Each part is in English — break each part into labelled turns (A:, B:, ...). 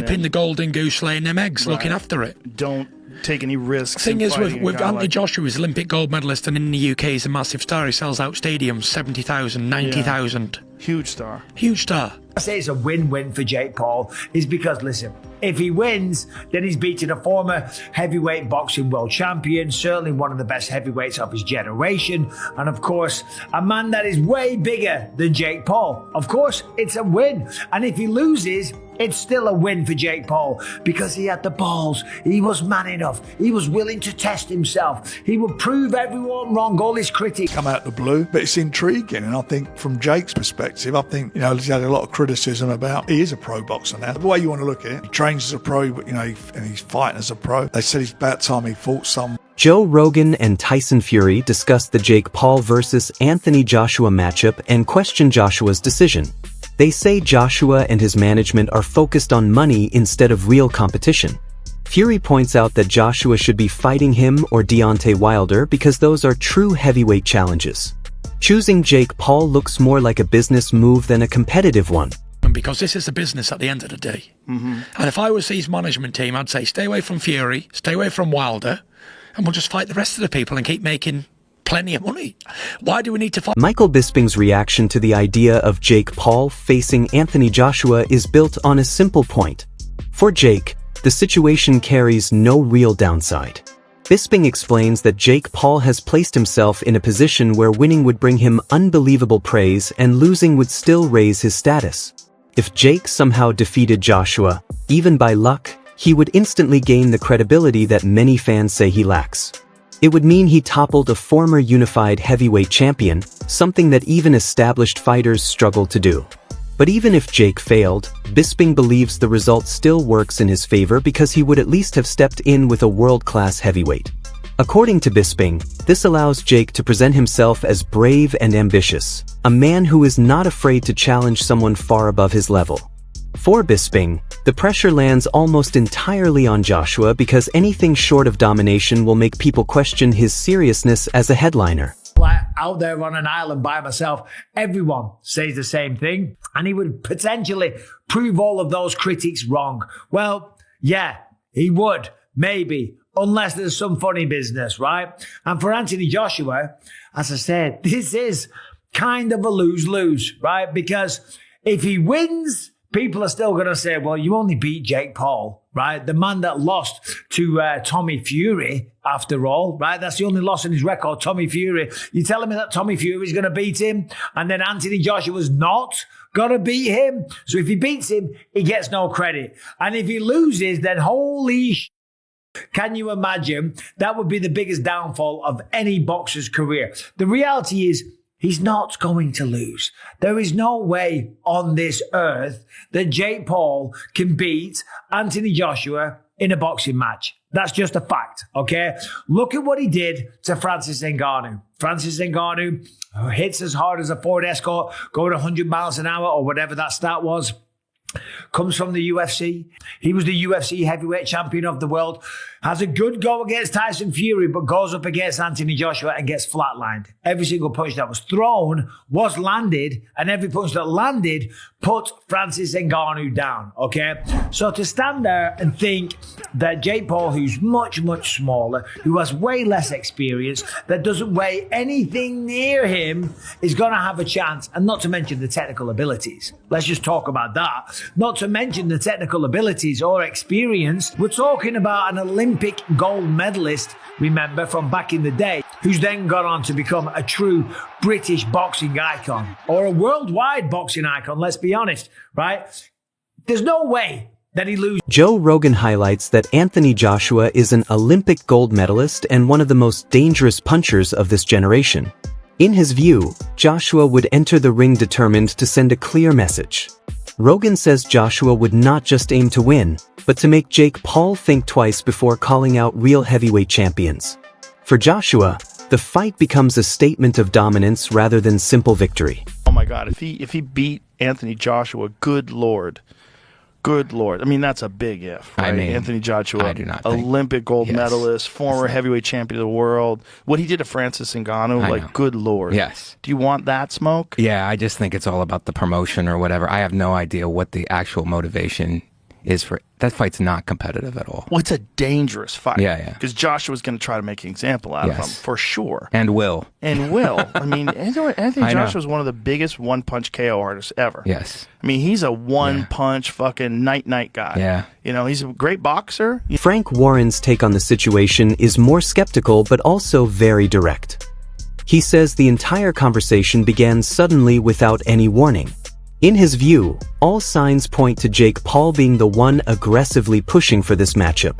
A: keeping the golden goose laying them eggs, looking after it.
B: Don't take any risks.
A: Thing is, with Anthony Joshua, he's Olympic gold medalist, and in the UK, he's a massive star. He sells out stadiums, 70,000, 90,000.
B: Huge star.
A: Huge star.
C: I say it's a win-win for Jake Paul is because, listen, if he wins, then he's beating a former heavyweight boxing world champion, certainly one of the best heavyweights of his generation, and of course, a man that is way bigger than Jake Paul. Of course, it's a win. And if he loses, it's still a win for Jake Paul because he had the balls. He was man enough. He was willing to test himself. He would prove everyone wrong, all his critics.
D: Come out the blue, but it's intriguing. And I think from Jake's perspective, I think, he's had a lot of criticism about he is a pro boxer now. The way you want to look at it, he trains as a pro, but, and he's fighting as a pro. They said it's about time he fought some.
E: Joe Rogan and Tyson Fury discussed the Jake Paul versus Anthony Joshua matchup and questioned Joshua's decision. They say Joshua and his management are focused on money instead of real competition. Fury points out that Joshua should be fighting him or Deontay Wilder because those are true heavyweight challenges. Choosing Jake Paul looks more like a business move than a competitive one.
A: Because this is a business at the end of the day. And if I was his management team, I'd say stay away from Fury, stay away from Wilder, and we'll just fight the rest of the people and keep making plenty of money. Why do we need to fight?
E: Michael Bisping's reaction to the idea of Jake Paul facing Anthony Joshua is built on a simple point. For Jake, the situation carries no real downside. Bisping explains that Jake Paul has placed himself in a position where winning would bring him unbelievable praise and losing would still raise his status. If Jake somehow defeated Joshua, even by luck, he would instantly gain the credibility that many fans say he lacks. It would mean he toppled a former unified heavyweight champion, something that even established fighters struggle to do. But even if Jake failed, Bisping believes the result still works in his favor because he would at least have stepped in with a world-class heavyweight. According to Bisping, this allows Jake to present himself as brave and ambitious, a man who is not afraid to challenge someone far above his level. For Bisping, the pressure lands almost entirely on Joshua because anything short of domination will make people question his seriousness as a headliner.
C: Out there on an island by myself, everyone says the same thing, and he would potentially prove all of those critics wrong. Well, yeah, he would, maybe, unless there's some funny business, right? And for Anthony Joshua, as I said, this is kind of a lose-lose, right? Because if he wins, people are still going to say, well, you only beat Jake Paul, right? The man that lost to Tommy Fury, after all, right? That's the only loss in his record, Tommy Fury. You're telling me that Tommy Fury is going to beat him and then Anthony Joshua's not going to beat him? So if he beats him, he gets no credit. And if he loses, then holy sh**. Can you imagine? That would be the biggest downfall of any boxer's career. The reality is, he's not going to lose. There is no way on this earth that Jake Paul can beat Anthony Joshua in a boxing match. That's just a fact, okay? Look at what he did to Francis Ngannou. Francis Ngannou hits as hard as a Ford Escort, going 100 miles an hour or whatever that stat was. Comes from the UFC. He was the UFC heavyweight champion of the world. Has a good go against Tyson Fury, but goes up against Anthony Joshua and gets flatlined. Every single punch that was thrown was landed, and every punch that landed put Francis Ngannou down, okay? So to stand there and think that Jake Paul, who's much, much smaller, who has way less experience, that doesn't weigh anything near him, is going to have a chance, and not to mention the technical abilities. Let's just talk about that. Not to mention the technical abilities or experience. We're talking about an Olympic gold medalist, remember, from back in the day, who's then gone on to become a true British boxing icon or a worldwide boxing icon, let's be honest, right? There's no way that he loses.
E: Joe Rogan highlights that Anthony Joshua is an Olympic gold medalist and one of the most dangerous punchers of this generation. In his view, Joshua would enter the ring determined to send a clear message. Rogan says Joshua would not just aim to win, but to make Jake Paul think twice before calling out real heavyweight champions. For Joshua, the fight becomes a statement of dominance rather than simple victory.
B: Oh my God, if he beat Anthony Joshua, good Lord. Good Lord. I mean, that's a big if, right? Anthony Joshua,
F: I do not
B: Olympic gold medalist, former heavyweight champion of the world. What he did to Francis Ngannou, good Lord.
F: Yes.
B: Do you want that smoke?
F: Yeah, I just think it's all about the promotion or whatever. I have no idea what the actual motivation that fight's not competitive at all.
B: Well, it's a dangerous fight.
F: Yeah.
B: Because Joshua's going to try to make an example out of him, for sure.
F: And will.
B: I mean, Anthony Joshua's one of the biggest one-punch KO artists ever.
F: Yes.
B: I mean, he's a one-punch fucking night-night guy.
F: Yeah.
B: You know, he's a great boxer.
E: Frank Warren's take on the situation is more skeptical but also very direct. He says the entire conversation began suddenly without any warning. In his view, all signs point to Jake Paul being the one aggressively pushing for this matchup.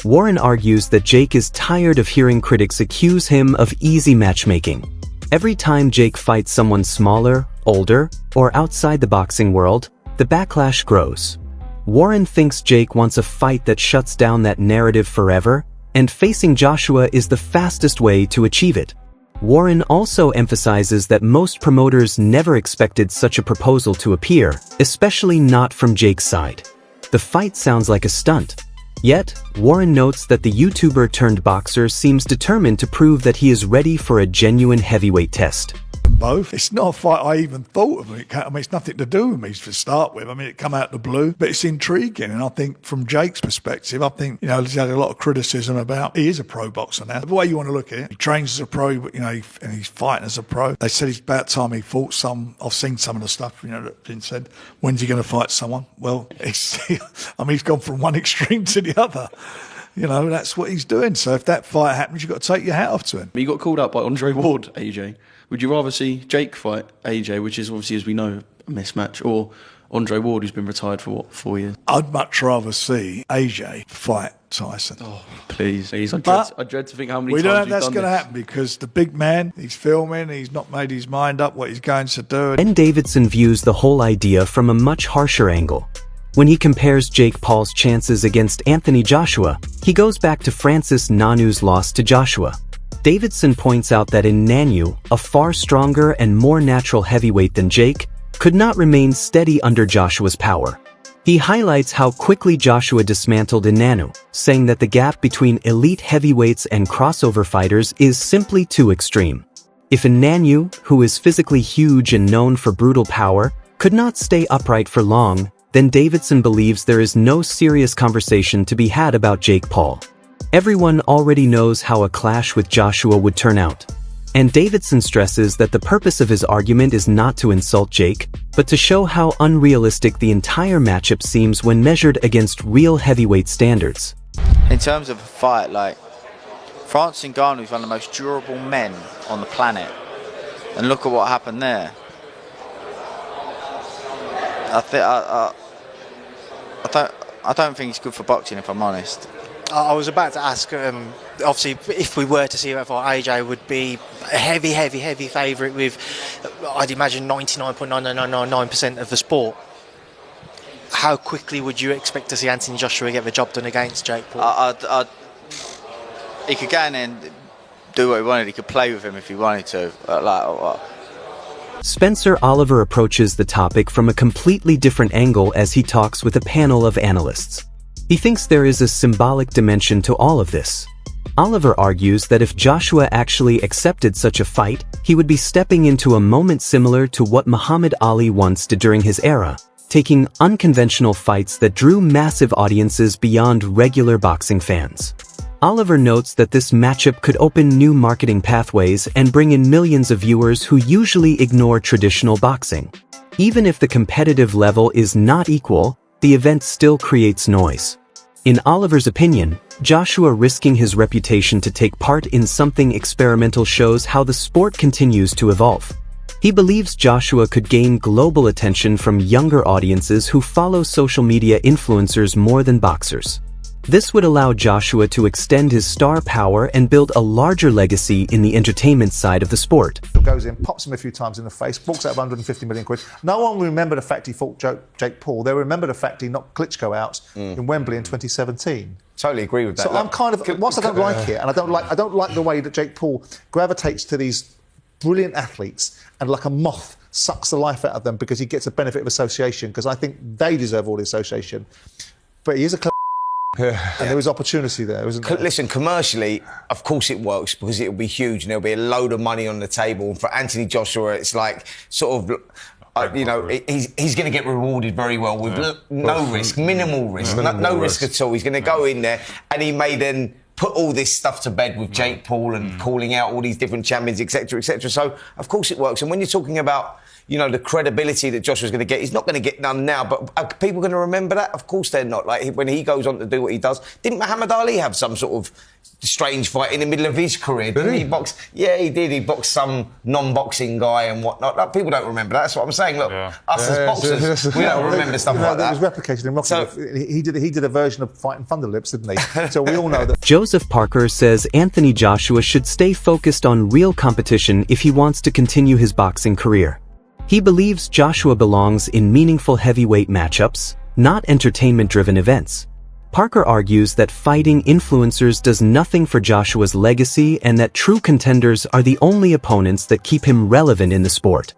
E: Warren argues that Jake is tired of hearing critics accuse him of easy matchmaking. Every time Jake fights someone smaller, older, or outside the boxing world, the backlash grows. Warren thinks Jake wants a fight that shuts down that narrative forever, and facing Joshua is the fastest way to achieve it. Warren also emphasizes that most promoters never expected such a proposal to appear, especially not from Jake's side. The fight sounds like a stunt. Yet, Warren notes that the YouTuber-turned-boxer seems determined to prove that he is ready for a genuine heavyweight test.
D: Both. It's not a fight I even thought of. I mean, it's nothing to do with me to start with. I mean, it come out of the blue, but it's intriguing. And I think from Jake's perspective, I think, you know, he's had a lot of criticism about, he is a pro boxer now. The way you want to look at it, he trains as a pro, but, you know, and he's fighting as a pro. They said it's about time he fought some. I've seen some of the stuff, you know, that's been said. When's he going to fight someone? Well, I mean, he's gone from one extreme to the other. You know, that's what he's doing. So if that fight happens, you've got to take your hat off to him.
G: He got called out by Andre Ward, AJ. Would you rather see Jake fight AJ, which is obviously, as we know, a mismatch, or Andre Ward, who's been retired for, 4 years?
D: I'd much rather see AJ fight Tyson.
G: Oh, please. I dread to think how many times
D: we don't know if that's
G: going to
D: happen because the big man, he's filming, he's not made his mind up what he's going to do.
E: Ben Davidson views the whole idea from a much harsher angle. When he compares Jake Paul's chances against Anthony Joshua, he goes back to Francis Ngannou's loss to Joshua. Davidson points out that in Ngannou, a far stronger and more natural heavyweight than Jake, could not remain steady under Joshua's power. He highlights how quickly Joshua dismantled Ngannou, saying that the gap between elite heavyweights and crossover fighters is simply too extreme. If Ngannou, who is physically huge and known for brutal power, could not stay upright for long, then Davidson believes there is no serious conversation to be had about Jake Paul. Everyone already knows how a clash with Joshua would turn out. And Davidson stresses that the purpose of his argument is not to insult Jake, but to show how unrealistic the entire matchup seems when measured against real heavyweight standards.
H: In terms of a fight, like, Francis Ngannou is one of the most durable men on the planet. And look at what happened there. I don't think he's good for boxing, if I'm honest.
I: I was about to ask, obviously, if we were to see that fight, AJ would be a heavy favourite with, I'd imagine, 99.9999% of the sport. How quickly would you expect to see Anthony Joshua get the job done against Jake Paul?
H: He could go in there and do what he wanted. He could play with him if he wanted to.
E: Spencer Oliver approaches the topic from a completely different angle as he talks with a panel of analysts. He thinks there is a symbolic dimension to all of this. Oliver argues that if Joshua actually accepted such a fight, he would be stepping into a moment similar to what Muhammad Ali once did during his era, taking unconventional fights that drew massive audiences beyond regular boxing fans. Oliver notes that this matchup could open new marketing pathways and bring in millions of viewers who usually ignore traditional boxing. Even if the competitive level is not equal, the event still creates noise. In Oliver's opinion, Joshua risking his reputation to take part in something experimental shows how the sport continues to evolve. He believes Joshua could gain global attention from younger audiences who follow social media influencers more than boxers. This would allow Joshua to extend his star power and build a larger legacy in the entertainment side of the sport.
J: Goes in, pops him a few times in the face, walks out of 150 million quid. No one will remember the fact he fought Jake Paul. They'll remember the fact he knocked Klitschko out in Wembley in 2017.
K: Totally agree with that.
J: So I'm kind of, whilst I don't like it, and I don't like the way that Jake Paul gravitates to these brilliant athletes and like a moth sucks the life out of them because he gets a benefit of association, because I think they deserve all the association. But he is a clever and there was opportunity there, isn't there?
K: Listen, commercially, of course it works because it'll be huge and there'll be a load of money on the table. And for Anthony Joshua, it's like sort of he's going to get rewarded very well with no risk, minimal risk, no risk at all. He's going to go in there, and he may then put all this stuff to bed with Jake Paul and calling out all these different champions, etc., etc. So, of course, it works. And when you're talking about, the credibility that Joshua's going to get, he's not going to get none now. But are people going to remember that? Of course they're not. Like, when he goes on to do what he does, didn't Muhammad Ali have some sort of strange fight in the middle of his career? Didn't he box? Yeah, he did. He boxed some non-boxing guy and whatnot. Like, people don't remember that. That's what I'm saying. Look, us as boxers, we don't remember stuff like that.
J: It was replicated in Rocky. So, he did a version of Fighting Thunderlips, didn't he? So we all know that.
E: Joseph Parker says Anthony Joshua should stay focused on real competition if he wants to continue his boxing career. He believes Joshua belongs in meaningful heavyweight matchups, not entertainment-driven events. Parker argues that fighting influencers does nothing for Joshua's legacy and that true contenders are the only opponents that keep him relevant in the sport.